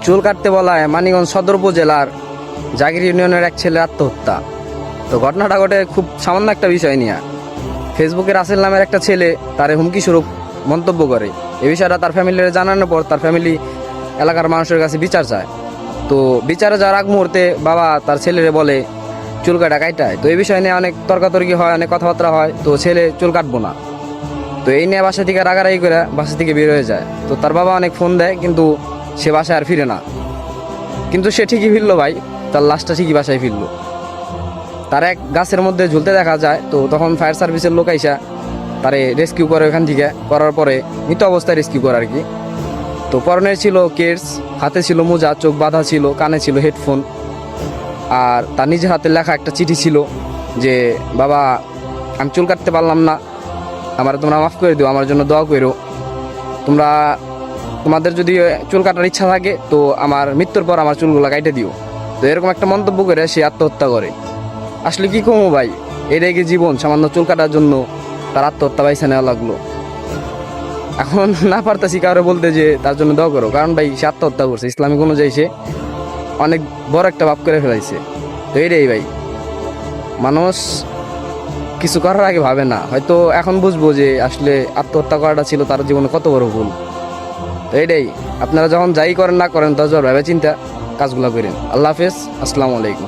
চুল কাটতে বলায় মানিকগঞ্জ সদর উপজেলার জাগির ইউনিয়নের এক ছেলে আত্মহত্যা। তো ঘটনাটা ঘটে খুব সামান্য একটা বিষয় নিয়ে। ফেসবুকে রাসেল নামের একটা ছেলে তারে হুমকি স্বরূপ মন্তব্য করে। এই বিষয়টা তার ফ্যামিলির জানানোর পর তার ফ্যামিলি এলাকার মানুষের কাছে বিচার চায়। তো বিচারে যাওয়ার আগ মুহূর্তে বাবা তার ছেলেরে বলে চুল কাটা কাইটায়। তো এই বিষয় নিয়ে অনেক তর্কাতর্কি হয়, অনেক কথাবার্তা হয়। তো ছেলে চুল কাটবো না, তো এই নিয়ে বাসা থেকে রাগারাগি করে বাসা থেকে বের হয়ে যায়। তো তার বাবা অনেক ফোন দেয়, কিন্তু সে বাসায় আর ফিরে না। কিন্তু সে ঠিকই ফিরলো ভাই, তার লাশটা ঠিকই বাসায় ফিরলো। তার এক গাছের মধ্যে ঝুলতে দেখা যায়। তো তখন ফায়ার সার্ভিসের লোক আইসা তারে রেস্কিউ করে ওখান থেকে, করার পরে মৃত অবস্থায় রেস্কিউ করে আর কি। তো পরনে ছিল কেডস, হাতে ছিল মোজা, চোখ বাঁধা ছিল, কানে ছিল হেডফোন, আর তার নিজের হাতে লেখা একটা চিঠি ছিল যে বাবা আমি চুল কাটতে পারলাম না, আমার তোমরা মাফ করে দিও, আমার জন্য দোয়া করো। তোমাদের যদি চুল কাটার ইচ্ছা থাকে তো আমার মৃত্যুর পর আমার চুলগুলো কাটে দিও। তো এরকম একটা মন্তব্য করে সে আত্মহত্যা করে। আসলে কি কমো ভাই, এটাই কি জীবন? সামান্য চুল কাটার জন্য তার আত্মহত্যা বাইসে নেওয়া লাগলো। এখন না পারতাছি কারো বলতে যে তার জন্য দোয়া করো, কারণ ভাই সে আত্মহত্যা করছে, ইসলামিক অনুযায়ী সে অনেক বড় একটা পাপ করে ফেলাইছে। তো এটাই ভাই, মানুষ কিছু করার আগে ভাবে না, হয়তো এখন বুঝবো যে আসলে আত্মহত্যা করাটা ছিল তার জীবনে কত বড় ভুল। তো এটাই, আপনারা যখন যাই করেন না করেন 10 বার ভেবে চিন্তা কাজগুলো করেন। আল্লাহ হাফেজ, আসসালামু আলাইকুম।